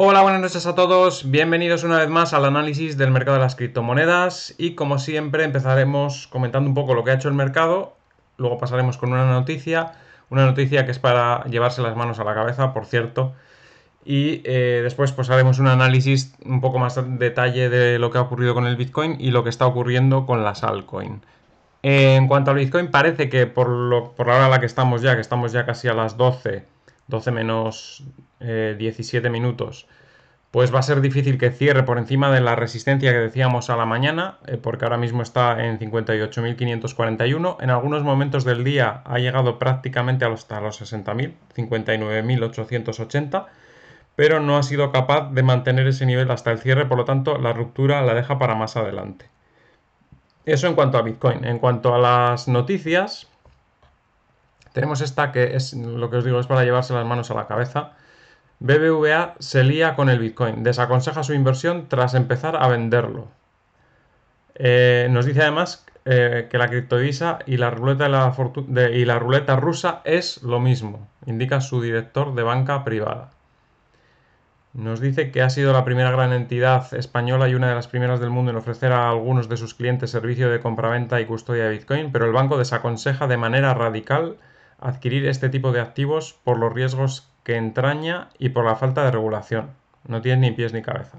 Hola, buenas noches a todos. Bienvenidos una vez más al análisis del mercado de las criptomonedas y como siempre empezaremos comentando un poco lo que ha hecho el mercado, luego pasaremos con una noticia que es para llevarse las manos a la cabeza, por cierto, y después pues haremos un análisis un poco más en detalle de lo que ha ocurrido con el Bitcoin y lo que está ocurriendo con las altcoin. En cuanto al Bitcoin, parece que por la hora a la que estamos ya casi a las 12 menos 17 minutos, pues va a ser difícil que cierre por encima de la resistencia que decíamos a la mañana, porque ahora mismo está en 58.541. En algunos momentos del día ha llegado prácticamente hasta los 60.000, 59.880, pero no ha sido capaz de mantener ese nivel hasta el cierre, por lo tanto la ruptura la deja para más adelante. Eso en cuanto a Bitcoin. En cuanto a las noticias, tenemos esta que es lo que os digo, es para llevarse las manos a la cabeza. BBVA se lía con el Bitcoin, desaconseja su inversión tras empezar a venderlo. Nos dice además que la criptodivisa y la ruleta rusa es lo mismo, indica su director de banca privada. Nos dice que ha sido la primera gran entidad española y una de las primeras del mundo en ofrecer a algunos de sus clientes servicio de compraventa y custodia de Bitcoin, pero el banco desaconseja de manera radical adquirir este tipo de activos por los riesgos que entraña y por la falta de regulación. No tiene ni pies ni cabeza.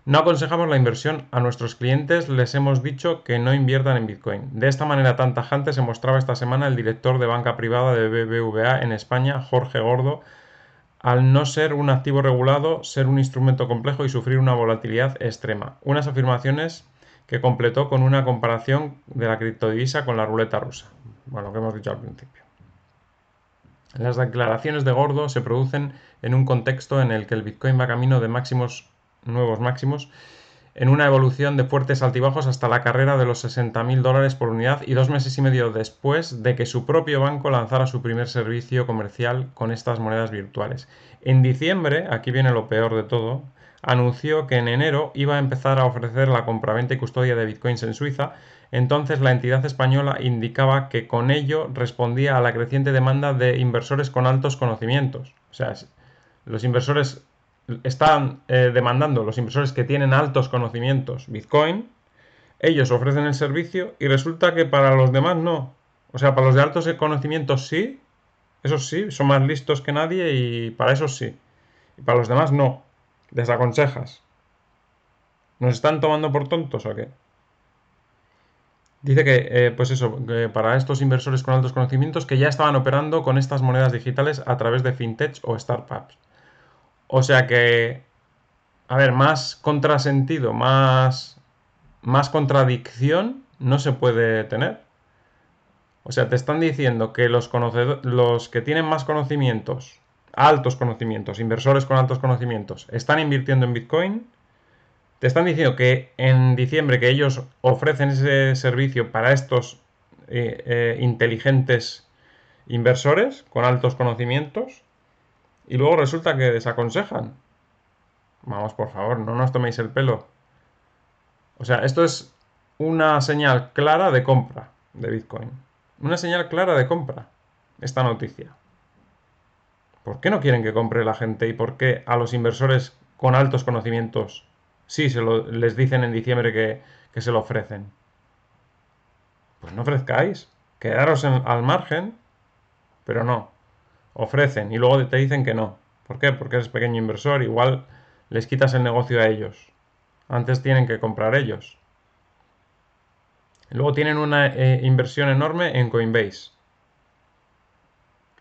No aconsejamos la inversión. A nuestros clientes les hemos dicho que no inviertan en Bitcoin. De esta manera tan tajante se mostraba esta semana el director de banca privada de BBVA en España, Jorge Gordo, al no ser un activo regulado, ser un instrumento complejo y sufrir una volatilidad extrema. Unas afirmaciones que completó con una comparación de la criptodivisa con la ruleta rusa. Bueno, lo que hemos dicho al principio. Las declaraciones de Gordo se producen en un contexto en el que el Bitcoin va camino de nuevos máximos, en una evolución de fuertes altibajos hasta la carrera de los 60.000 dólares por unidad y 2 meses y medio después de que su propio banco lanzara su primer servicio comercial con estas monedas virtuales. En diciembre, aquí viene lo peor de todo, anunció que en enero iba a empezar a ofrecer la compraventa y custodia de bitcoins en Suiza. Entonces la entidad española indicaba que con ello respondía a la creciente demanda de inversores con altos conocimientos. O sea, los inversores están demandando, los inversores que tienen altos conocimientos Bitcoin, ellos ofrecen el servicio y resulta que para los demás no. O sea, para los de altos conocimientos sí, esos sí, son más listos que nadie y para esos sí. Y para los demás no. Desaconsejas. ¿Nos están tomando por tontos o qué? Dice que, pues eso, que para estos inversores con altos conocimientos que ya estaban operando con estas monedas digitales a través de fintech o startups. O sea que, a ver, más contrasentido, más contradicción no se puede tener. O sea, te están diciendo que los que tienen más conocimientos, altos conocimientos, inversores con altos conocimientos, están invirtiendo en Bitcoin. Te están diciendo que en diciembre que ellos ofrecen ese servicio para estos inteligentes inversores con altos conocimientos y luego resulta que desaconsejan. Vamos, por favor, no nos toméis el pelo. O sea, esto es una señal clara de compra de Bitcoin. Una señal clara de compra, esta noticia. ¿Por qué no quieren que compre la gente y por qué a los inversores con altos conocimientos sí les dicen en diciembre que se lo ofrecen? Pues no ofrezcáis, quedaros al margen, pero no. Ofrecen y luego te dicen que no. ¿Por qué? Porque eres pequeño inversor, igual les quitas el negocio a ellos. Antes tienen que comprar ellos. Luego tienen una inversión enorme en Coinbase.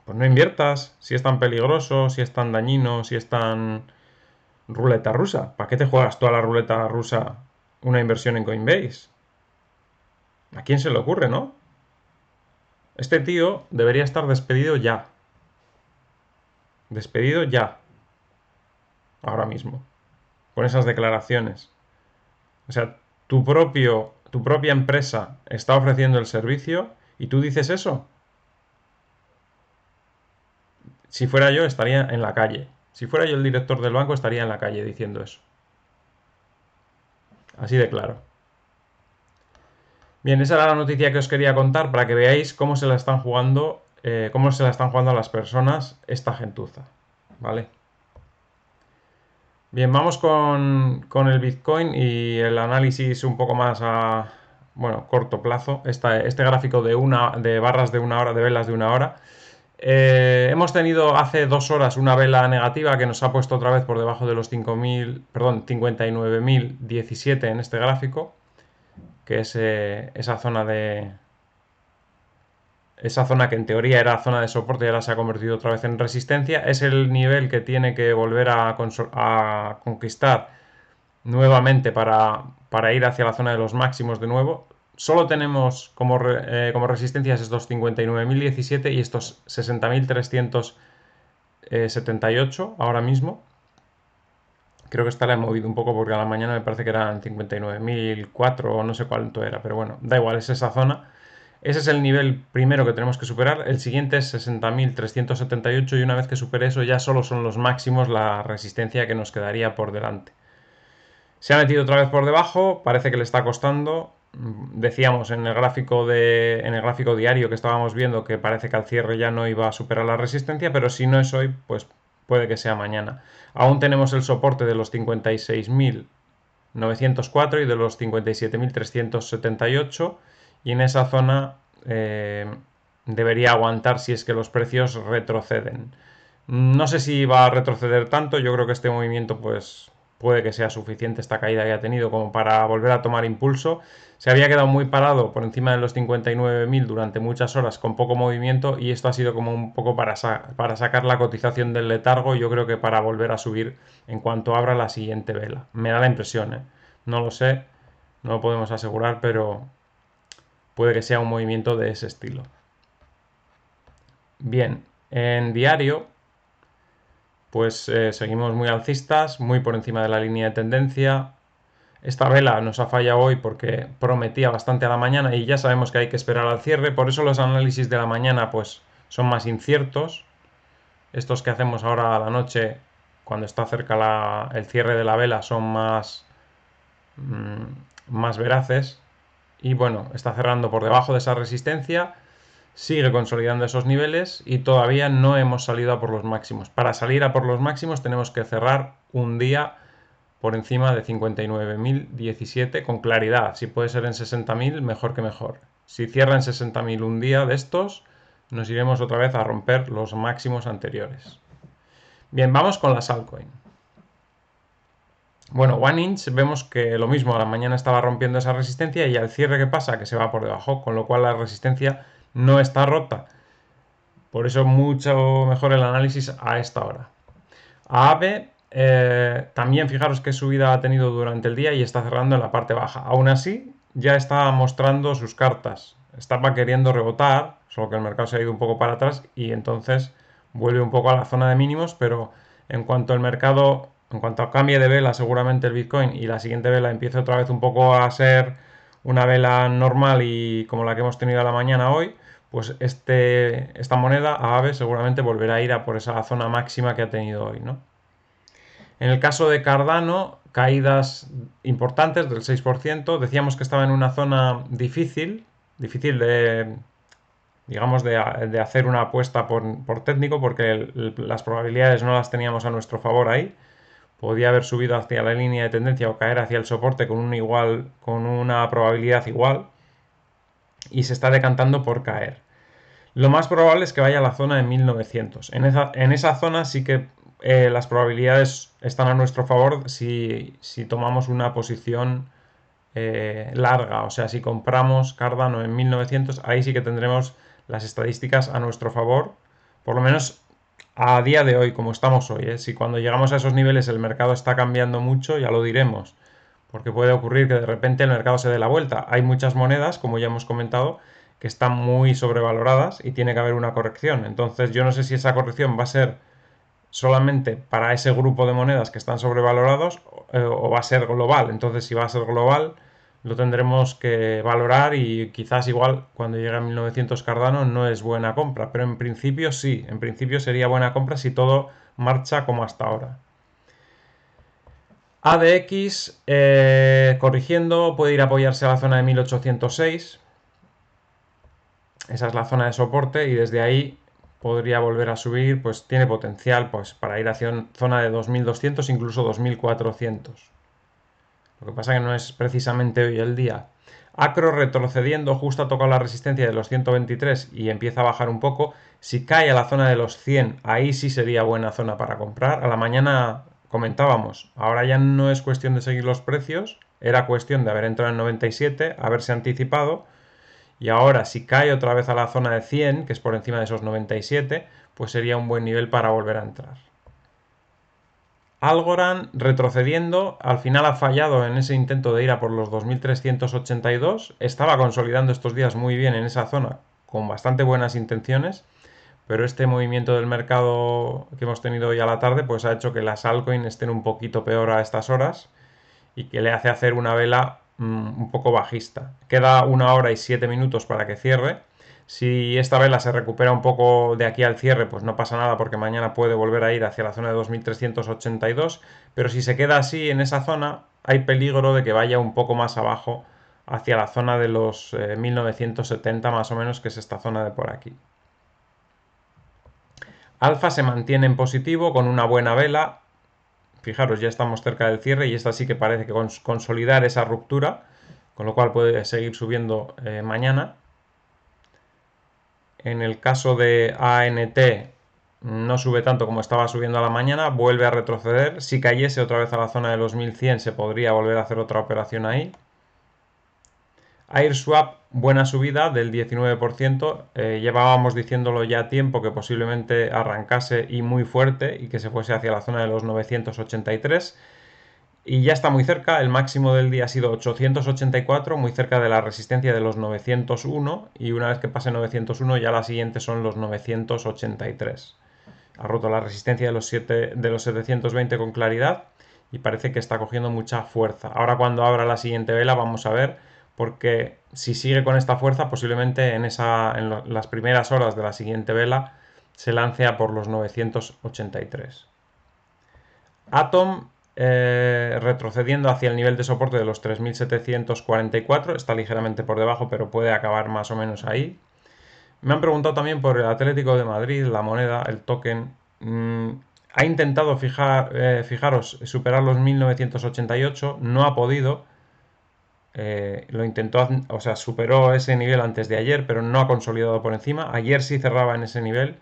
Pues no inviertas, si es tan peligroso, si es tan dañino, si es tan ruleta rusa. ¿Para qué te juegas toda la ruleta rusa una inversión en Coinbase? ¿A quién se le ocurre, no? Este tío debería estar despedido ya. Despedido ya. Ahora mismo. Con esas declaraciones. O sea, tu propia empresa está ofreciendo el servicio y tú dices eso. Si fuera yo, estaría en la calle. Si fuera yo el director del banco, estaría en la calle diciendo eso. Así de claro. Bien, esa era la noticia que os quería contar para que veáis cómo se la están jugando a las personas esta gentuza. ¿Vale? Bien, vamos con el Bitcoin y el análisis un poco más a, bueno, corto plazo. Este gráfico de barras de una hora, de velas de una hora. Hemos tenido hace 2 horas una vela negativa que nos ha puesto otra vez por debajo de los 5.000, perdón, 59.017 en este gráfico, que es esa zona que en teoría era zona de soporte y ahora se ha convertido otra vez en resistencia. Es el nivel que tiene que volver a conquistar nuevamente para ir hacia la zona de los máximos de nuevo. Solo tenemos como resistencias estos 59.017 y estos 60.378 ahora mismo. Creo que esta la he movido un poco porque a la mañana me parece que eran 59.004 o no sé cuánto era, pero bueno, da igual, es esa zona. Ese es el nivel primero que tenemos que superar. El siguiente es 60.378 y una vez que supere eso ya solo son los máximos la resistencia que nos quedaría por delante. Se ha metido otra vez por debajo, parece que le está costando. Decíamos en el gráfico diario que estábamos viendo que parece que al cierre ya no iba a superar la resistencia, pero si no es hoy, pues puede que sea mañana. Aún tenemos el soporte de los 56.904 y de los 57.378 y en esa zona debería aguantar si es que los precios retroceden. No sé si va a retroceder tanto, yo creo que este movimiento pues puede que sea suficiente esta caída que ha tenido como para volver a tomar impulso. Se había quedado muy parado por encima de los 59.000 durante muchas horas con poco movimiento y esto ha sido como un poco para sacar la cotización del letargo, yo creo que para volver a subir en cuanto abra la siguiente vela. Me da la impresión, ¿eh? No lo sé, no lo podemos asegurar, pero puede que sea un movimiento de ese estilo. Bien, en diario pues seguimos muy alcistas, muy por encima de la línea de tendencia. Esta vela nos ha fallado hoy porque prometía bastante a la mañana y ya sabemos que hay que esperar al cierre, por eso los análisis de la mañana pues son más inciertos. Estos que hacemos ahora a la noche, cuando está cerca el cierre de la vela, son más veraces. Y bueno, está cerrando por debajo de esa resistencia, sigue consolidando esos niveles y todavía no hemos salido a por los máximos. Para salir a por los máximos tenemos que cerrar un día por encima de 59.017 con claridad. Si puede ser en 60.000, mejor que mejor. Si cierra en 60.000 un día de estos, nos iremos otra vez a romper los máximos anteriores. Bien, vamos con las altcoins. Bueno, OneInch vemos que lo mismo, a la mañana estaba rompiendo esa resistencia y al cierre que pasa, que se va por debajo, con lo cual la resistencia no está rota. Por eso mucho mejor el análisis a esta hora. AAVE también fijaros qué subida ha tenido durante el día y está cerrando en la parte baja. Aún así, ya está mostrando sus cartas. Estaba queriendo rebotar, solo que el mercado se ha ido un poco para atrás y entonces vuelve un poco a la zona de mínimos, pero en cuanto cambie de vela seguramente el Bitcoin y la siguiente vela empiece otra vez un poco a ser una vela normal y como la que hemos tenido a la mañana hoy, pues esta moneda, AAVE, seguramente volverá a ir a por esa zona máxima que ha tenido hoy, ¿no? En el caso de Cardano, caídas importantes del 6%. Decíamos que estaba en una zona difícil de, digamos, de hacer una apuesta por técnico, porque las probabilidades no las teníamos a nuestro favor ahí. Podía haber subido hacia la línea de tendencia o caer hacia el soporte con una probabilidad igual. Y se está decantando por caer. Lo más probable es que vaya a la zona de 1900. En esa zona sí que las probabilidades están a nuestro favor si tomamos una posición larga. O sea, si compramos Cardano en 1900, ahí sí que tendremos las estadísticas a nuestro favor. Por lo menos a día de hoy, como estamos hoy. Si cuando llegamos a esos niveles el mercado está cambiando mucho, ya lo diremos. Porque puede ocurrir que de repente el mercado se dé la vuelta. Hay muchas monedas, como ya hemos comentado, que están muy sobrevaloradas y tiene que haber una corrección. Entonces yo no sé si esa corrección va a ser solamente para ese grupo de monedas que están sobrevalorados o va a ser global. Entonces si va a ser global lo tendremos que valorar y quizás igual cuando llegue a 1900 Cardano no es buena compra, pero en principio sí, en principio sería buena compra si todo marcha como hasta ahora. ADX corrigiendo puede ir a apoyarse a la zona de 1806. Esa es la zona de soporte y desde ahí podría volver a subir, pues tiene potencial pues, para ir hacia zona de 2200, incluso 2400. Lo que pasa que no es precisamente hoy el día. Acro retrocediendo, justo ha tocado la resistencia de los 123 y empieza a bajar un poco. Si cae a la zona de los 100, ahí sí sería buena zona para comprar. A la mañana comentábamos, ahora ya no es cuestión de seguir los precios, era cuestión de haber entrado en 97, haberse anticipado. Y ahora, si cae otra vez a la zona de 100, que es por encima de esos 97, pues sería un buen nivel para volver a entrar. Algorand retrocediendo, al final ha fallado en ese intento de ir a por los 2382, estaba consolidando estos días muy bien en esa zona con bastante buenas intenciones, pero este movimiento del mercado que hemos tenido hoy a la tarde pues ha hecho que las altcoins estén un poquito peor a estas horas y que le hace hacer una vela un poco bajista. Queda 1 hora y 7 minutos para que cierre. Si esta vela se recupera un poco de aquí al cierre, pues no pasa nada porque mañana puede volver a ir hacia la zona de 2382, pero si se queda así en esa zona, hay peligro de que vaya un poco más abajo hacia la zona de los 1970 más o menos, que es esta zona de por aquí. Alfa se mantiene en positivo con una buena vela. Fijaros, ya estamos cerca del cierre y esta sí que parece que consolidar esa ruptura, con lo cual puede seguir subiendo mañana. En el caso de ANT no sube tanto como estaba subiendo a la mañana, vuelve a retroceder. Si cayese otra vez a la zona de los 1100 se podría volver a hacer otra operación ahí. AirSwap, buena subida del 19%. Llevábamos diciéndolo ya a tiempo que posiblemente arrancase y muy fuerte y que se fuese hacia la zona de los 983. Y ya está muy cerca, el máximo del día ha sido 884, muy cerca de la resistencia de los 901, y una vez que pase 901 ya la siguiente son los 983. Ha roto la resistencia de los 720 con claridad y parece que está cogiendo mucha fuerza. Ahora cuando abra la siguiente vela vamos a ver, porque si sigue con esta fuerza posiblemente en las primeras horas de la siguiente vela se lance a por los 983. Atom retrocediendo hacia el nivel de soporte de los 3744, está ligeramente por debajo pero puede acabar más o menos ahí. Me han preguntado también por el Atlético de Madrid, la moneda, el token. Ha intentado fijaros, superar los 1988, no ha podido. Lo intentó, o sea, superó ese nivel antes de ayer, pero no ha consolidado por encima. Ayer sí cerraba en ese nivel.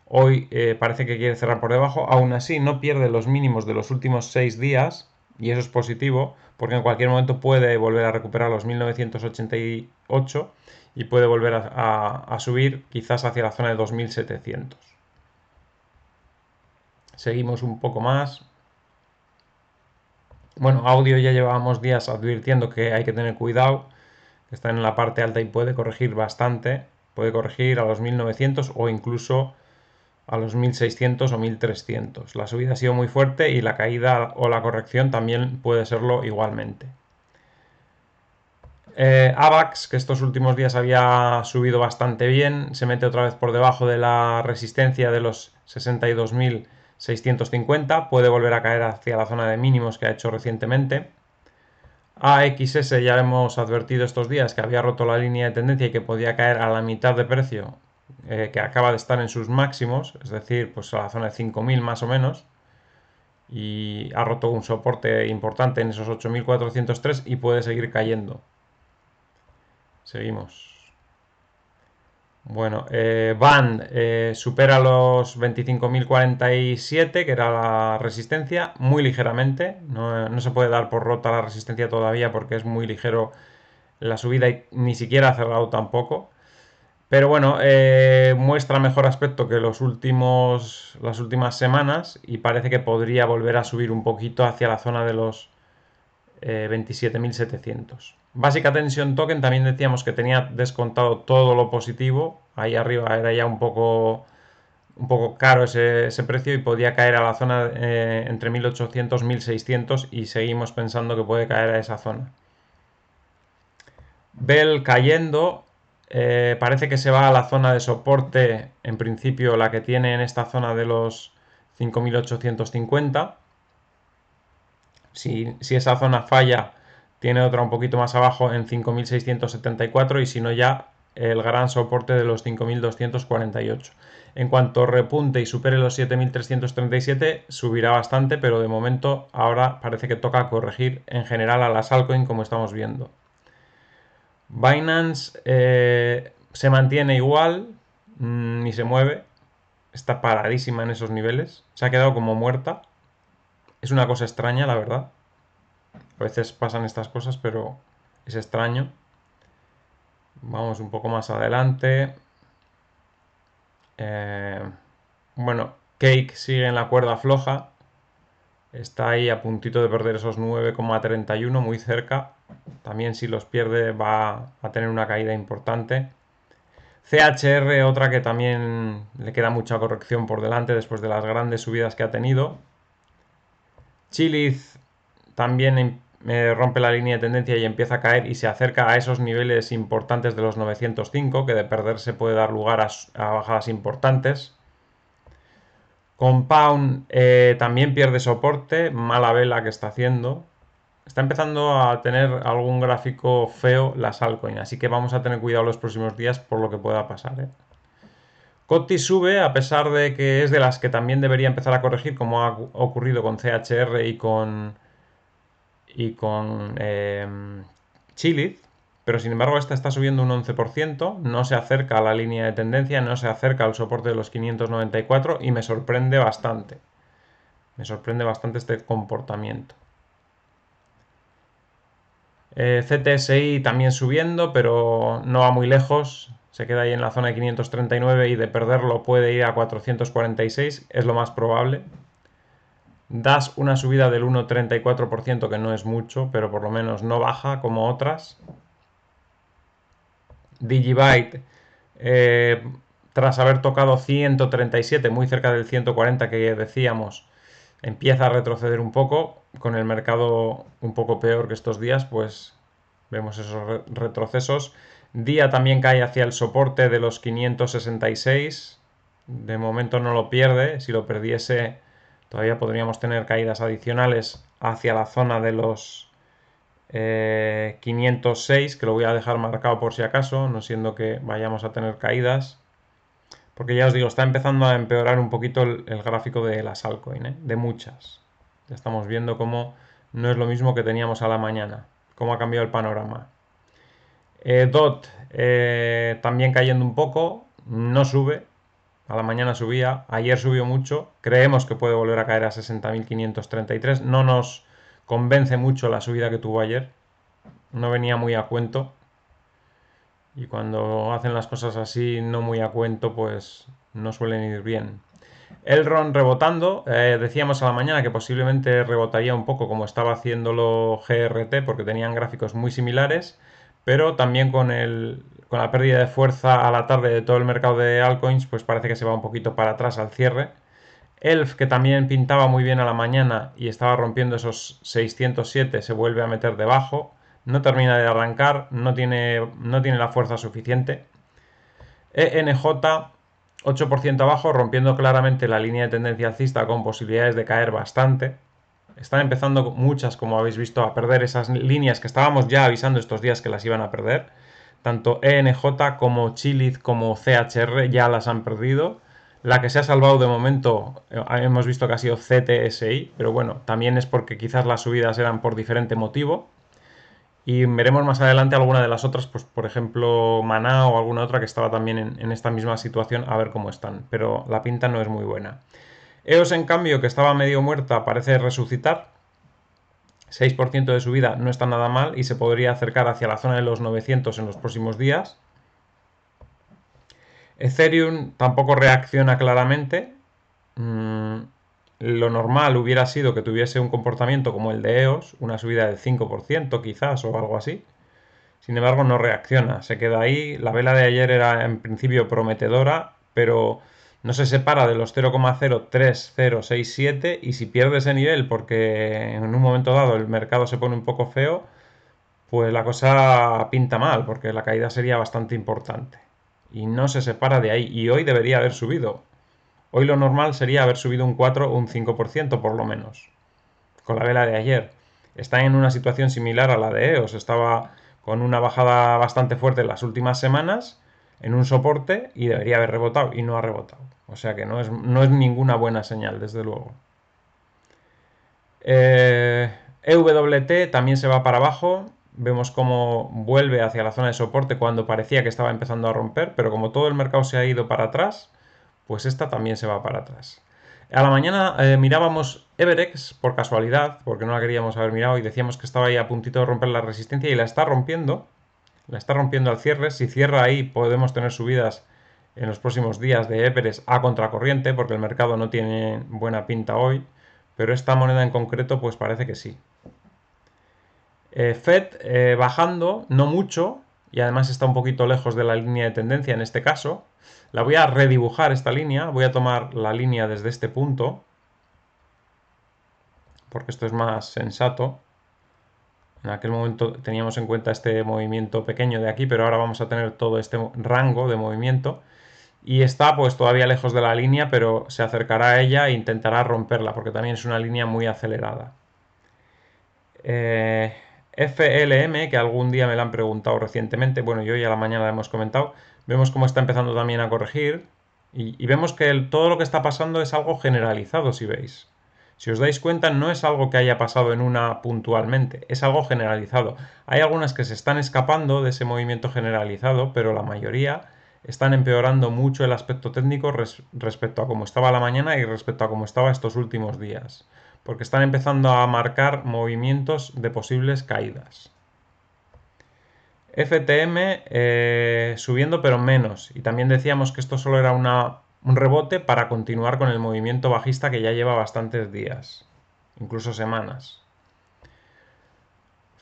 Hoy parece que quiere cerrar por debajo. Aún así, no pierde los mínimos de los últimos 6 días. Y eso es positivo, porque en cualquier momento puede volver a recuperar los 1988 y puede volver a subir quizás hacia la zona de 2700. Seguimos un poco más. Bueno, audio ya llevábamos días advirtiendo que hay que tener cuidado, que está en la parte alta y puede corregir bastante. Puede corregir a los 1900 o incluso a los 1600 o 1300. La subida ha sido muy fuerte y la caída o la corrección también puede serlo igualmente. AVAX, que estos últimos días había subido bastante bien, se mete otra vez por debajo de la resistencia de los 62.650, puede volver a caer hacia la zona de mínimos que ha hecho recientemente. AXS ya hemos advertido estos días que había roto la línea de tendencia y que podía caer a la mitad de precio, que acaba de estar en sus máximos, es decir, pues a la zona de 5.000 más o menos, y ha roto un soporte importante en esos 8.403 y puede seguir cayendo. Seguimos. Bueno, Band supera los 25.047, que era la resistencia, muy ligeramente. No se puede dar por rota la resistencia todavía porque es muy ligero la subida y ni siquiera ha cerrado tampoco. Pero bueno, muestra mejor aspecto que las últimas semanas y parece que podría volver a subir un poquito hacia la zona de los 27.700. Básica Tension Token también decíamos que tenía descontado todo lo positivo. Ahí arriba era ya un poco caro ese precio y podía caer a la zona entre 1800 y 1600 y seguimos pensando que puede caer a esa zona. Bell cayendo, parece que se va a la zona de soporte, en principio la que tiene en esta zona de los 5850. Si esa zona falla, tiene otra un poquito más abajo en 5674 y si no ya el gran soporte de los 5.248. En cuanto repunte y supere los 7.337, subirá bastante, pero de momento ahora parece que toca corregir en general a las altcoins como estamos viendo. Binance se mantiene igual, ni se mueve, está paradísima en esos niveles, se ha quedado como muerta. Es una cosa extraña, la verdad. A veces pasan estas cosas, pero es extraño. Vamos un poco más adelante. Bueno, Cake sigue en la cuerda floja. Está ahí a puntito de perder esos 9,31, muy cerca. También si los pierde va a tener una caída importante. CHR, otra que también le queda mucha corrección por delante después de las grandes subidas que ha tenido. Chiliz también rompe la línea de tendencia y empieza a caer y se acerca a esos niveles importantes de los 905, que de perderse puede dar lugar a bajadas importantes. Compound también pierde soporte, mala vela que está haciendo. Está empezando a tener algún gráfico feo las altcoins, así que vamos a tener cuidado los próximos días por lo que pueda pasar. Coty sube a pesar de que es de las que también debería empezar a corregir, como ha ocurrido con CHR y con Chiliz, pero sin embargo esta está subiendo un 11%, no se acerca a la línea de tendencia, no se acerca al soporte de los 594 y me sorprende bastante. Me sorprende bastante este comportamiento. CTSI también subiendo, pero no va muy lejos. Se queda ahí en la zona de 539 y de perderlo puede ir a 446, es lo más probable. Das una subida del 1,34%, que no es mucho, pero por lo menos no baja como otras. Digibyte, tras haber tocado 137, muy cerca del 140 que decíamos, empieza a retroceder un poco. Con el mercado un poco peor que estos días, pues vemos esos retrocesos. Día también cae hacia el soporte de los 566. De momento no lo pierde. Si lo perdiese, todavía podríamos tener caídas adicionales hacia la zona de los 506, que lo voy a dejar marcado por si acaso, no siendo que vayamos a tener caídas. Porque ya os digo, está empezando a empeorar un poquito el gráfico de las altcoins, de muchas. Ya estamos viendo cómo no es lo mismo que teníamos a la mañana, cómo ha cambiado el panorama. DOT también cayendo un poco, no sube, a la mañana subía, ayer subió mucho, creemos que puede volver a caer a 60.533, no nos convence mucho la subida que tuvo ayer, no venía muy a cuento, y cuando hacen las cosas así no muy a cuento, pues no suelen ir bien. Elrond rebotando, decíamos a la mañana que posiblemente rebotaría un poco como estaba haciéndolo GRT, porque tenían gráficos muy similares, pero también con la pérdida de fuerza a la tarde de todo el mercado de altcoins, pues parece que se va un poquito para atrás al cierre. Elf, que también pintaba muy bien a la mañana y estaba rompiendo esos 607, se vuelve a meter debajo, no termina de arrancar, no tiene la fuerza suficiente. ENJ 8% abajo, rompiendo claramente la línea de tendencia alcista con posibilidades de caer bastante. Están empezando muchas, como habéis visto, a perder esas líneas que estábamos ya avisando estos días que las iban a perder. Tanto ENJ como Chiliz como CHR ya las han perdido. La que se ha salvado de momento hemos visto que ha sido CTSI, pero bueno, también es porque quizás las subidas eran por diferente motivo. Y veremos más adelante alguna de las otras, pues por ejemplo Maná o alguna otra que estaba también en esta misma situación, a ver cómo están. Pero la pinta no es muy buena. EOS, en cambio, que estaba medio muerta, parece resucitar. 6% de subida no está nada mal y se podría acercar hacia la zona de los 900 en los próximos días. Ethereum tampoco reacciona claramente. Lo normal hubiera sido que tuviese un comportamiento como el de EOS, una subida del 5% quizás o algo así. Sin embargo, no reacciona, se queda ahí. La vela de ayer era en principio prometedora, pero no se separa de los 0,03067 y si pierde ese nivel porque en un momento dado el mercado se pone un poco feo, pues la cosa pinta mal porque la caída sería bastante importante. Y no se separa de ahí y hoy debería haber subido. Hoy lo normal sería haber subido un 4 o un 5% por lo menos, con la vela de ayer. Está en una situación similar a la de EOS, estaba con una bajada bastante fuerte en las últimas semanas en un soporte y debería haber rebotado y no ha rebotado. O sea que no es ninguna buena señal, desde luego. EWT también se va para abajo. Vemos cómo vuelve hacia la zona de soporte cuando parecía que estaba empezando a romper, pero como todo el mercado se ha ido para atrás, pues esta también se va para atrás. A la mañana mirábamos Everex por casualidad, porque no la queríamos haber mirado y decíamos que estaba ahí a puntito de romper la resistencia y la está rompiendo. La está rompiendo al cierre. Si cierra ahí podemos tener subidas en los próximos días de Everex a contracorriente, porque el mercado no tiene buena pinta hoy. Pero esta moneda en concreto pues parece que sí. Fed bajando, no mucho, y además está un poquito lejos de la línea de tendencia en este caso. La voy a redibujar esta línea, voy a tomar la línea desde este punto, porque esto es más sensato. En aquel momento teníamos en cuenta este movimiento pequeño de aquí, pero ahora vamos a tener todo este rango de movimiento. Y está pues todavía lejos de la línea, pero se acercará a ella e intentará romperla, porque también es una línea muy acelerada. FLM, que algún día me la han preguntado recientemente, bueno, yo ya a la mañana la hemos comentado, vemos cómo está empezando también a corregir y vemos que todo lo que está pasando es algo generalizado, si veis. Si os dais cuenta, no es algo que haya pasado en una puntualmente, es algo generalizado. Hay algunas que se están escapando de ese movimiento generalizado, pero la mayoría están empeorando mucho el aspecto técnico respecto a cómo estaba la mañana y respecto a cómo estaba estos últimos días, porque están empezando a marcar movimientos de posibles caídas. FTM subiendo pero menos, y también decíamos que esto solo era un rebote para continuar con el movimiento bajista que ya lleva bastantes días, incluso semanas.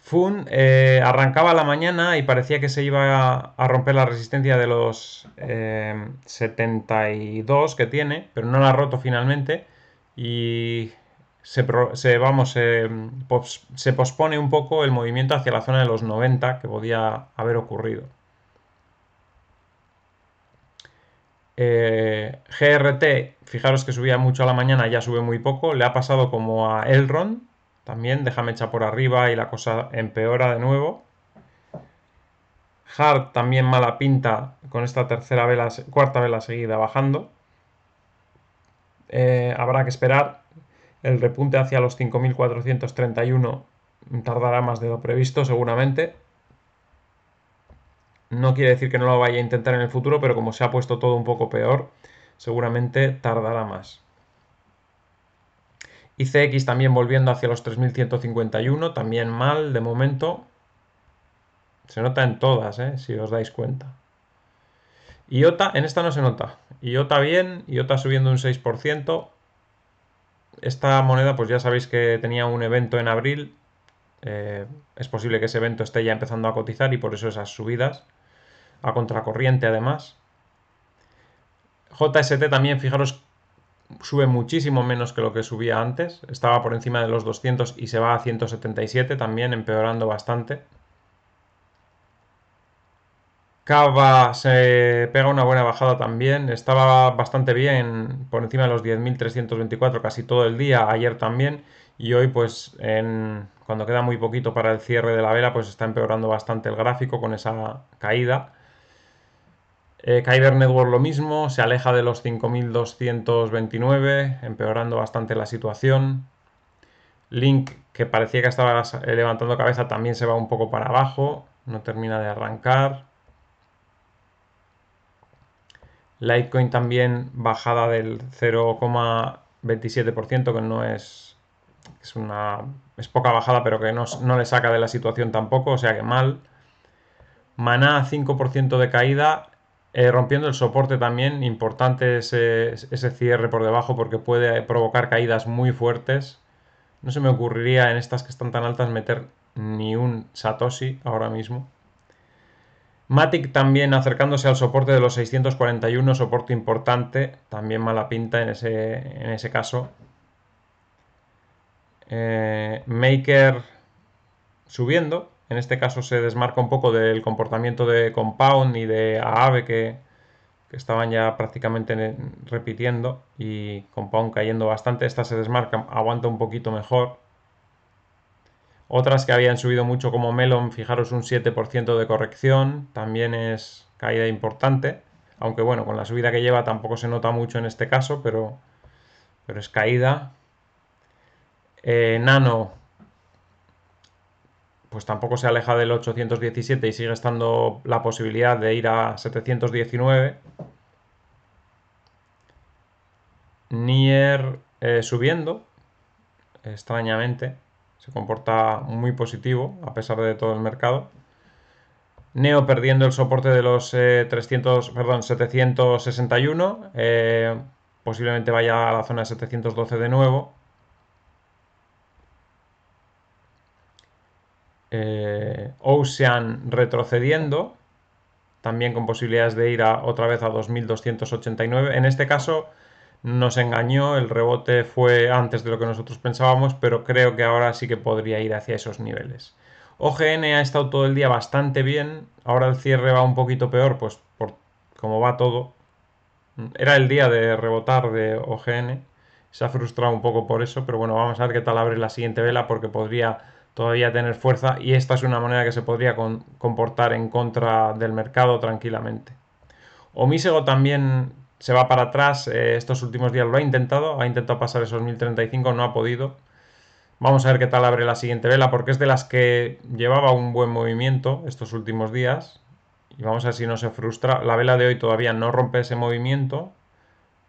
FUN arrancaba la mañana y parecía que se iba a romper la resistencia de los 72 que tiene, pero no la ha roto finalmente y se pospone un poco el movimiento hacia la zona de los 90 que podía haber ocurrido. GRT, fijaros que subía mucho a la mañana, ya sube muy poco, le ha pasado como a Elrond, también deja mecha por arriba y la cosa empeora de nuevo. Hard también mala pinta con esta cuarta vela seguida bajando. Habrá que esperar. El repunte hacia los 5.431 tardará más de lo previsto seguramente. No quiere decir que no lo vaya a intentar en el futuro, pero como se ha puesto todo un poco peor, seguramente tardará más. ICX también volviendo hacia los 3.151, también mal de momento. Se nota en todas, si os dais cuenta. IOTA, en esta no se nota. IOTA bien, IOTA subiendo un 6%. Esta moneda, pues ya sabéis que tenía un evento en abril. Es posible que ese evento esté ya empezando a cotizar y por eso esas subidas. A contracorriente además. JST también, fijaros, sube muchísimo menos que lo que subía antes. Estaba por encima de los 200 y se va a 177 también, empeorando bastante. Cava se pega una buena bajada también. Estaba bastante bien, por encima de los 10.324 casi todo el día, ayer también. Y hoy, pues, cuando queda muy poquito para el cierre de la vela, pues está empeorando bastante el gráfico con esa caída. Kyber Network lo mismo, se aleja de los 5.229, empeorando bastante la situación. Link, que parecía que estaba levantando cabeza, también se va un poco para abajo, no termina de arrancar. Litecoin también bajada del 0,27%, que no es poca bajada, pero que no le saca de la situación tampoco, o sea que mal. Maná 5% de caída, rompiendo el soporte también, importante ese cierre por debajo porque puede provocar caídas muy fuertes. No se me ocurriría en estas que están tan altas meter ni un Satoshi ahora mismo. Matic también acercándose al soporte de los 641, soporte importante, también mala pinta en ese caso. Maker subiendo, en este caso se desmarca un poco del comportamiento de Compound y de Aave que estaban ya prácticamente repitiendo, y Compound cayendo bastante. Esta se desmarca, aguanta un poquito mejor. Otras que habían subido mucho como Melon, fijaros un 7% de corrección, también es caída importante. Aunque bueno, con la subida que lleva tampoco se nota mucho en este caso, pero es caída. Nano, pues tampoco se aleja del 817 y sigue estando la posibilidad de ir a 719. Nier subiendo, extrañamente, se comporta muy positivo a pesar de todo el mercado. Neo perdiendo el soporte de los 761, posiblemente vaya a la zona de 712 de nuevo. Ocean retrocediendo, también con posibilidades de ir otra vez a 2289. En este caso nos engañó, el rebote fue antes de lo que nosotros pensábamos, pero creo que ahora sí que podría ir hacia esos niveles. OGN ha estado todo el día bastante bien, ahora el cierre va un poquito peor, pues por como va todo. Era el día de rebotar de OGN, se ha frustrado un poco por eso, pero bueno, vamos a ver qué tal abre la siguiente vela porque podría todavía tener fuerza y esta es una moneda que se podría comportar en contra del mercado tranquilamente. Omisego también se va para atrás, estos últimos días lo ha intentado pasar esos 1035, no ha podido. Vamos a ver qué tal abre la siguiente vela, porque es de las que llevaba un buen movimiento estos últimos días. Y vamos a ver si no se frustra. La vela de hoy todavía no rompe ese movimiento,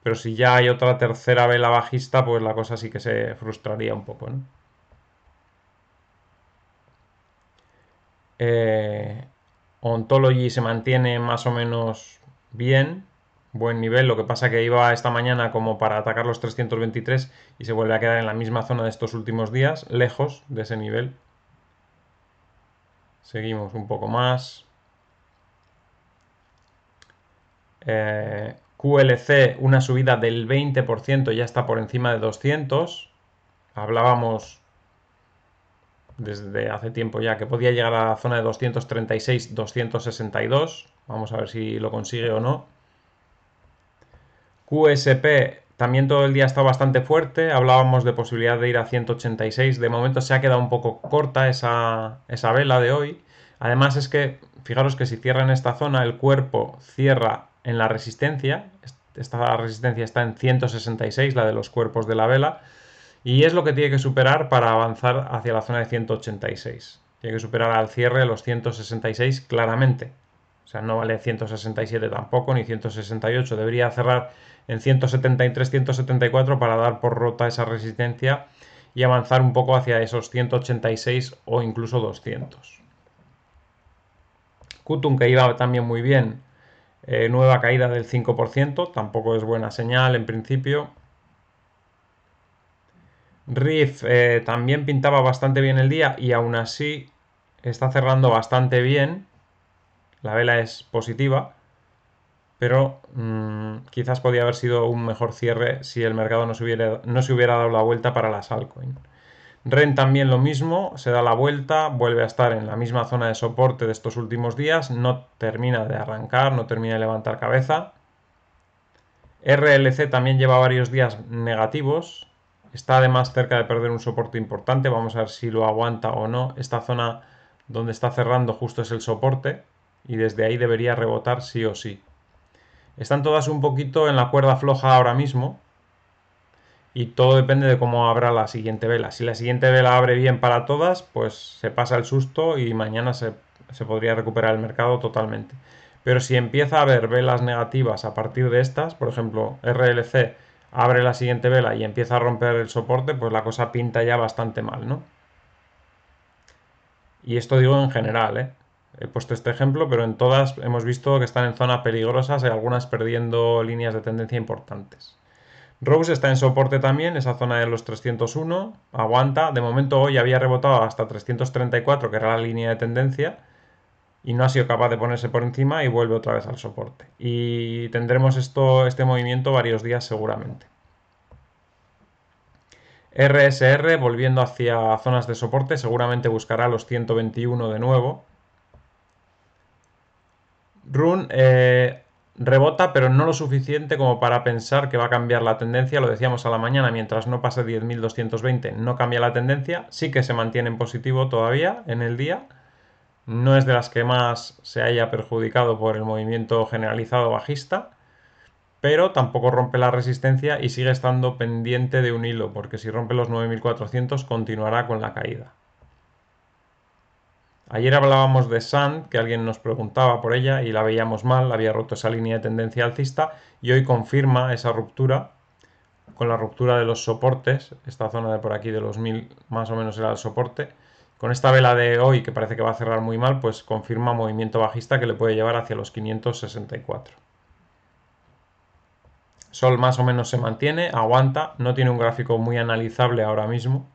pero si ya hay otra tercera vela bajista, pues la cosa sí que se frustraría un poco, ¿no? Ontology se mantiene más o menos bien, buen nivel. Lo que pasa que iba esta mañana como para atacar los 323 y se vuelve a quedar en la misma zona de estos últimos días, lejos de ese nivel. Seguimos un poco más. QLC, una subida del 20%, ya está por encima de 200. Hablábamos desde hace tiempo ya que podía llegar a la zona de 236, 262. Vamos a ver si lo consigue o no. QSP también todo el día está bastante fuerte. Hablábamos de posibilidad de ir a 186. De momento se ha quedado un poco corta esa vela de hoy. Además es que, fijaros que si cierra en esta zona, el cuerpo cierra en la resistencia. Esta resistencia está en 166, la de los cuerpos de la vela. Y es lo que tiene que superar para avanzar hacia la zona de 186. Tiene que superar al cierre los 166 claramente. O sea, no vale 167 tampoco, ni 168. Debería cerrar en 173, 174 para dar por rota esa resistencia y avanzar un poco hacia esos 186 o incluso 200. Kutum, que iba también muy bien, nueva caída del 5%, tampoco es buena señal en principio. Riff también pintaba bastante bien el día y aún así está cerrando bastante bien. La vela es positiva, pero quizás podría haber sido un mejor cierre si el mercado no se hubiera dado la vuelta para las altcoins. REN también lo mismo, se da la vuelta, vuelve a estar en la misma zona de soporte de estos últimos días, no termina de arrancar, no termina de levantar cabeza. RLC también lleva varios días negativos, está además cerca de perder un soporte importante, vamos a ver si lo aguanta o no. Esta zona donde está cerrando justo es el soporte y desde ahí debería rebotar sí o sí. Están todas un poquito en la cuerda floja ahora mismo y todo depende de cómo abra la siguiente vela. Si la siguiente vela abre bien para todas, pues se pasa el susto y mañana se podría recuperar el mercado totalmente. Pero si empieza a haber velas negativas a partir de estas, por ejemplo, RLC abre la siguiente vela y empieza a romper el soporte, pues la cosa pinta ya bastante mal, ¿no? Y esto digo en general, ¿eh? He puesto este ejemplo, pero en todas hemos visto que están en zonas peligrosas y algunas perdiendo líneas de tendencia importantes. Rose está en soporte también, esa zona de los 301, aguanta. De momento hoy había rebotado hasta 334, que era la línea de tendencia, y no ha sido capaz de ponerse por encima y vuelve otra vez al soporte. Y tendremos este movimiento varios días seguramente. RSR volviendo hacia zonas de soporte, seguramente buscará los 121 de nuevo. Run rebota, pero no lo suficiente como para pensar que va a cambiar la tendencia. Lo decíamos a la mañana, mientras no pase 10.220 no cambia la tendencia. Sí que se mantiene en positivo todavía en el día. No es de las que más se haya perjudicado por el movimiento generalizado bajista, pero tampoco rompe la resistencia y sigue estando pendiente de un hilo, porque si rompe los 9.400 continuará con la caída. Ayer hablábamos de Sand, que alguien nos preguntaba por ella y la veíamos mal, había roto esa línea de tendencia alcista y hoy confirma esa ruptura con la ruptura de los soportes, esta zona de por aquí de los 1000 más o menos era el soporte. Con esta vela de hoy que parece que va a cerrar muy mal, pues confirma movimiento bajista que le puede llevar hacia los 564. Sol más o menos se mantiene, aguanta, no tiene un gráfico muy analizable ahora mismo.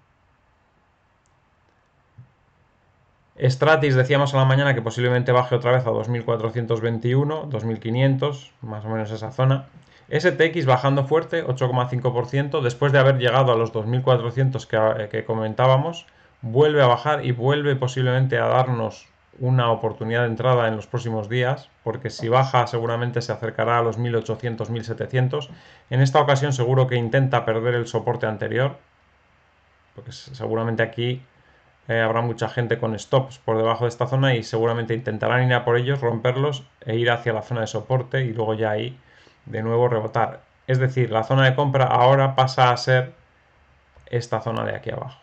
Stratis decíamos a la mañana que posiblemente baje otra vez a 2421, 2500, más o menos esa zona. STX bajando fuerte, 8,5%, después de haber llegado a los 2400 que comentábamos, vuelve a bajar y vuelve posiblemente a darnos una oportunidad de entrada en los próximos días, porque si baja seguramente se acercará a los 1800, 1700. En esta ocasión seguro que intenta perder el soporte anterior, porque seguramente aquí habrá mucha gente con stops por debajo de esta zona y seguramente intentarán ir a por ellos, romperlos e ir hacia la zona de soporte y luego ya ahí de nuevo rebotar. Es decir, la zona de compra ahora pasa a ser esta zona de aquí abajo.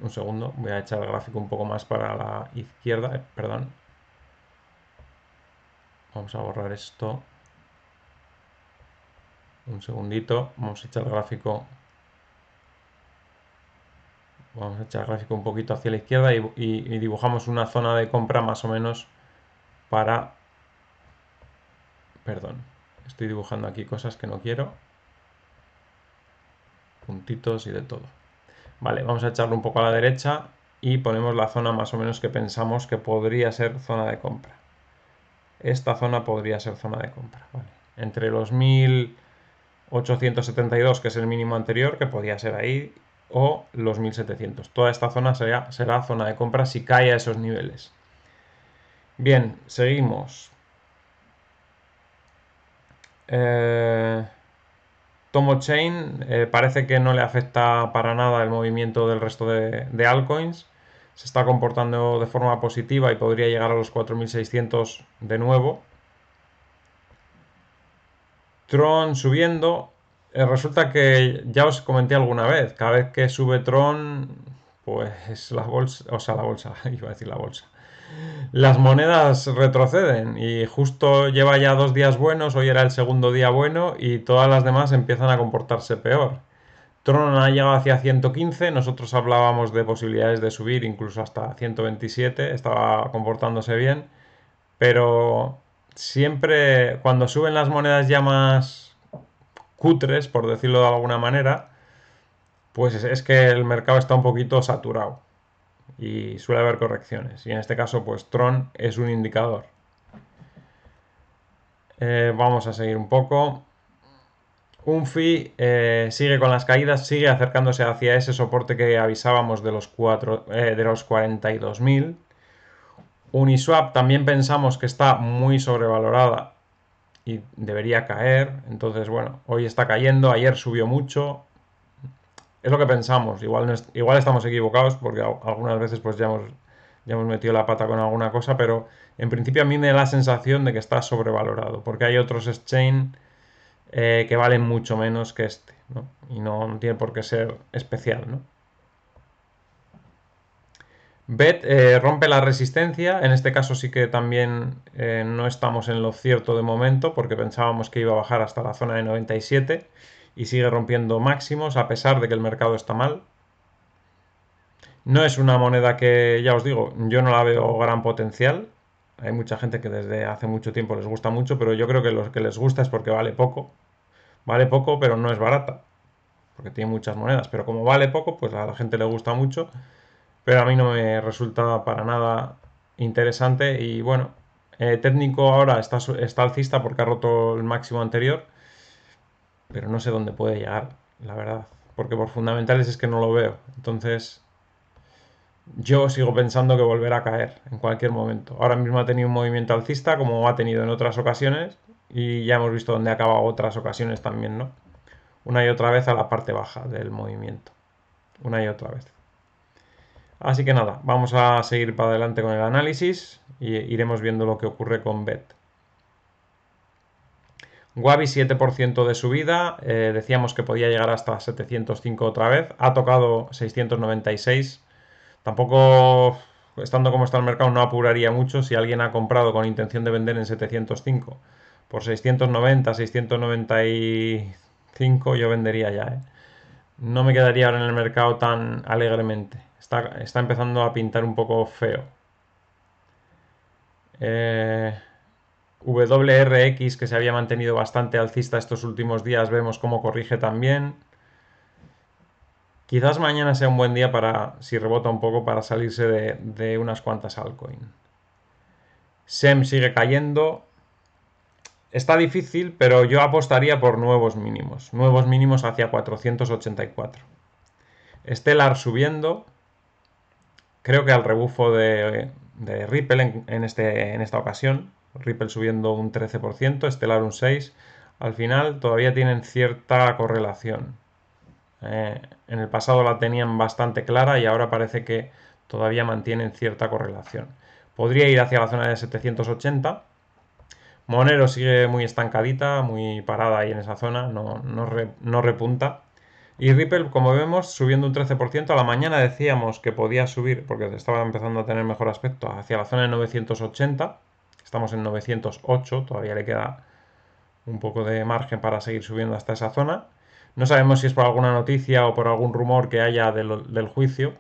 Un segundo, voy a echar el gráfico un poco más para la izquierda, perdón. Vamos a borrar esto. Un segundito, vamos a echar el gráfico. Vamos a echar el gráfico un poquito hacia la izquierda y dibujamos una zona de compra más o menos para... Perdón, estoy dibujando aquí cosas que no quiero. Puntitos y de todo. Vale, vamos a echarlo un poco a la derecha y ponemos la zona más o menos que pensamos que podría ser zona de compra. Esta zona podría ser zona de compra, vale. Entre los 1872, que es el mínimo anterior, que podría ser ahí, o los 1700. Toda esta zona será zona de compra si cae a esos niveles. Bien, seguimos. Tomo Chain parece que no le afecta para nada el movimiento del resto de altcoins. Se está comportando de forma positiva y podría llegar a los 4600 de nuevo. Tron subiendo. Resulta que ya os comenté alguna vez, cada vez que sube Tron, pues la bolsa, o sea, la bolsa, iba a decir la bolsa. Las monedas retroceden y justo lleva ya 2 días buenos, hoy era el segundo día bueno y todas las demás empiezan a comportarse peor. Tron ha llegado hacia 115, nosotros hablábamos de posibilidades de subir incluso hasta 127, estaba comportándose bien, pero siempre cuando suben las monedas ya más cutres, por decirlo de alguna manera, pues es que el mercado está un poquito saturado y suele haber correcciones. Y en este caso, pues Tron es un indicador. Vamos a seguir un poco. Unfi sigue con las caídas, sigue acercándose hacia ese soporte que avisábamos de los 42.000. Uniswap también pensamos que está muy sobrevalorada y debería caer. Entonces, bueno, hoy está cayendo, ayer subió mucho. Es lo que pensamos. Igual, igual estamos equivocados porque algunas veces pues ya hemos metido la pata con alguna cosa, pero en principio a mí me da la sensación de que está sobrevalorado porque hay otros exchange que valen mucho menos que este, ¿no? Y no tiene por qué ser especial, ¿no? BET rompe la resistencia, en este caso sí que también no estamos en lo cierto de momento porque pensábamos que iba a bajar hasta la zona de 97 y sigue rompiendo máximos a pesar de que el mercado está mal. No es una moneda que, ya os digo, yo no la veo gran potencial. Hay mucha gente que desde hace mucho tiempo les gusta mucho, pero yo creo que los que les gusta es porque vale poco. Vale poco, pero no es barata, porque tiene muchas monedas. Pero como vale poco, pues a la gente le gusta mucho, pero a mí no me resulta para nada interesante. Y bueno, técnico ahora está alcista porque ha roto el máximo anterior, pero no sé dónde puede llegar, la verdad. Porque por fundamentales es que no lo veo. Entonces, yo sigo pensando que volverá a caer en cualquier momento. Ahora mismo ha tenido un movimiento alcista como ha tenido en otras ocasiones y ya hemos visto dónde acaba otras ocasiones también, ¿no? Una y otra vez a la parte baja del movimiento. Una y otra vez. Así que nada, vamos a seguir para adelante con el análisis y iremos viendo lo que ocurre con BET. Wabi 7% de subida, decíamos que podía llegar hasta 705 otra vez, ha tocado 696. Tampoco, estando como está el mercado, no apuraría mucho. Si alguien ha comprado con intención de vender en 705 por 690, 695, yo vendería ya. No me quedaría ahora en el mercado tan alegremente. Está empezando a pintar un poco feo. WRX, que se había mantenido bastante alcista estos últimos días, vemos cómo corrige también. Quizás mañana sea un buen día para, si rebota un poco, para salirse de unas cuantas altcoins. SEM sigue cayendo. Está difícil, pero yo apostaría por nuevos mínimos. Nuevos mínimos hacia 484. Stellar subiendo. Creo que al rebufo de Ripple en esta ocasión. Ripple subiendo un 13%, Stellar un 6%. Al final todavía tienen cierta correlación. En el pasado la tenían bastante clara y ahora parece que todavía mantienen cierta correlación. Podría ir hacia la zona de 780. Monero sigue muy estancadita, muy parada ahí en esa zona, no repunta. Y Ripple, como vemos, subiendo un 13%. A la mañana decíamos que podía subir, porque estaba empezando a tener mejor aspecto, hacia la zona de 980. Estamos en 908, todavía le queda un poco de margen para seguir subiendo hasta esa zona. No sabemos si es por alguna noticia o por algún rumor que haya del juicio,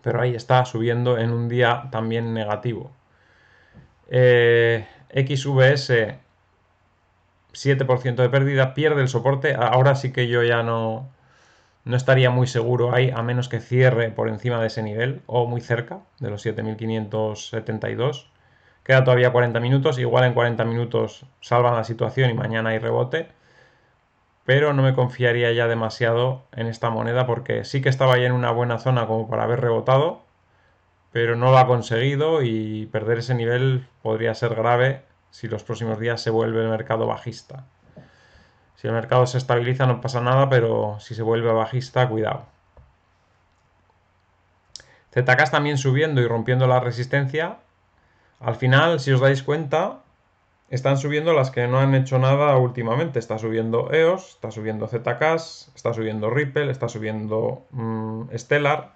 pero ahí está subiendo en un día también negativo. XVS 7% de pérdida, pierde el soporte. Ahora sí que yo ya no estaría muy seguro ahí, a menos que cierre por encima de ese nivel o muy cerca de los 7.572. Queda todavía 40 minutos, igual en 40 minutos salvan la situación y mañana hay rebote. Pero no me confiaría ya demasiado en esta moneda porque sí que estaba ya en una buena zona como para haber rebotado, pero no lo ha conseguido y perder ese nivel podría ser grave si los próximos días se vuelve el mercado bajista. Si el mercado se estabiliza no pasa nada, pero si se vuelve bajista, cuidado. ZK también subiendo y rompiendo la resistencia. Al final, si os dais cuenta, están subiendo las que no han hecho nada últimamente. Está subiendo EOS, está subiendo ZK, está subiendo Ripple, está subiendo Stellar.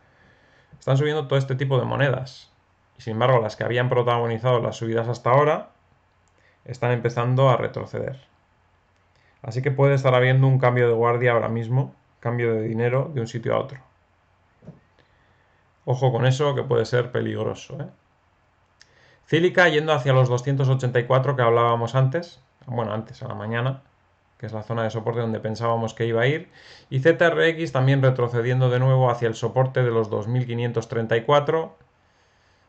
Están subiendo todo este tipo de monedas. Y sin embargo, las que habían protagonizado las subidas hasta ahora están empezando a retroceder. Así que puede estar habiendo un cambio de guardia ahora mismo, cambio de dinero de un sitio a otro. Ojo con eso, que puede ser peligroso. Cílica yendo hacia los 284 que hablábamos antes, bueno, antes a la mañana, que es la zona de soporte donde pensábamos que iba a ir, y ZRX también retrocediendo de nuevo hacia el soporte de los 2534.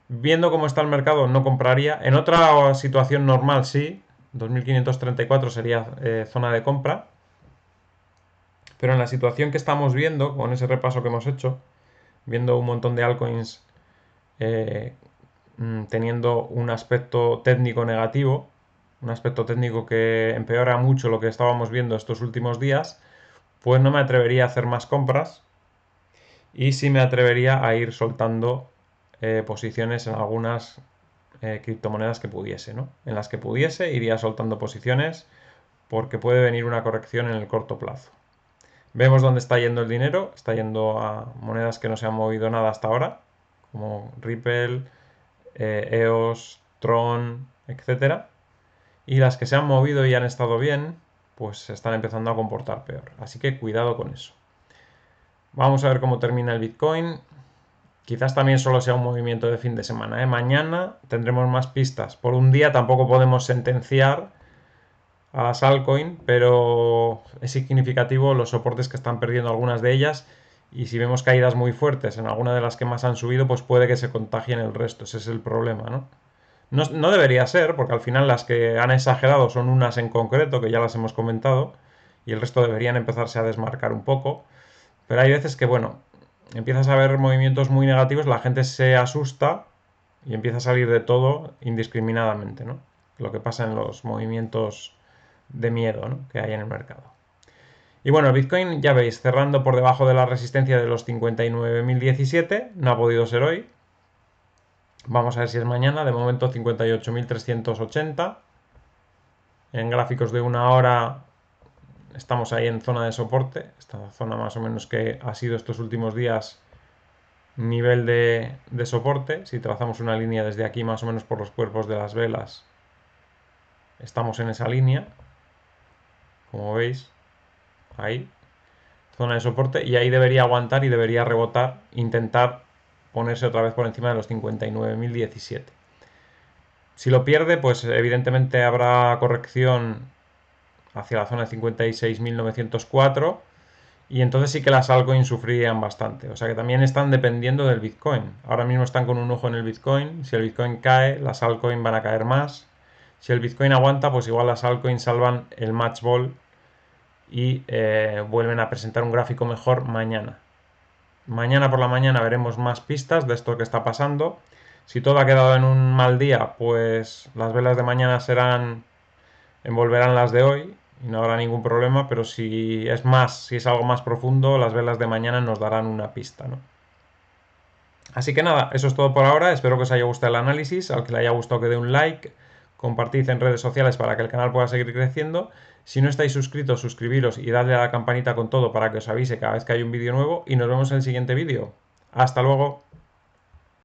Viendo cómo está el mercado, no compraría. En otra situación normal, sí. 2534 sería zona de compra. Pero en la situación que estamos viendo, con ese repaso que hemos hecho, viendo un montón de altcoins teniendo un aspecto técnico negativo, un aspecto técnico que empeora mucho lo que estábamos viendo estos últimos días, pues no me atrevería a hacer más compras y sí me atrevería a ir soltando posiciones en algunas criptomonedas que pudiese, ¿no? En las que pudiese iría soltando posiciones porque puede venir una corrección en el corto plazo. Vemos dónde está yendo el dinero, está yendo a monedas que no se han movido nada hasta ahora, como Ripple, EOS, Tron, etcétera. Y las que se han movido y han estado bien, pues se están empezando a comportar peor. Así que cuidado con eso. Vamos a ver cómo termina el Bitcoin. Quizás también solo sea un movimiento de fin de semana. Mañana tendremos más pistas. Por un día tampoco podemos sentenciar a las altcoins, pero es significativo los soportes que están perdiendo algunas de ellas. Y si vemos caídas muy fuertes en alguna de las que más han subido, pues puede que se contagien el resto. Ese es el problema, ¿no? No debería ser, porque al final las que han exagerado son unas en concreto, que ya las hemos comentado, y el resto deberían empezarse a desmarcar un poco. Pero hay veces que, bueno, empiezas a ver movimientos muy negativos, la gente se asusta y empieza a salir de todo indiscriminadamente, ¿no? Lo que pasa en los movimientos de miedo, ¿no?, que hay en el mercado. Y bueno, el Bitcoin, ya veis, cerrando por debajo de la resistencia de los 59.017, no ha podido ser hoy. Vamos a ver si es mañana, de momento 58.380. En gráficos de una hora estamos ahí en zona de soporte, esta zona más o menos que ha sido estos últimos días nivel de soporte. Si trazamos una línea desde aquí más o menos por los cuerpos de las velas, estamos en esa línea, como veis, ahí, zona de soporte, y ahí debería aguantar y debería rebotar, intentar ponerse otra vez por encima de los 59.017. Si lo pierde, pues evidentemente habrá corrección hacia la zona de 56.904 y entonces sí que las altcoins sufrirían bastante. O sea que también están dependiendo del Bitcoin. Ahora mismo están con un ojo en el Bitcoin. Si el Bitcoin cae, las altcoins van a caer más. Si el Bitcoin aguanta, pues igual las altcoins salvan el match ball y vuelven a presentar un gráfico mejor mañana. Mañana por la mañana veremos más pistas de esto que está pasando. Si todo ha quedado en un mal día, pues las velas de mañana envolverán las de hoy y no habrá ningún problema, pero si es algo más profundo, las velas de mañana nos darán una pista, ¿no? Así que nada, eso es todo por ahora. Espero que os haya gustado el análisis. Al que le haya gustado, que dé un like, compartid en redes sociales para que el canal pueda seguir creciendo. Si no estáis suscritos, suscribiros y dadle a la campanita con todo para que os avise cada vez que hay un vídeo nuevo. Y nos vemos en el siguiente vídeo. Hasta luego.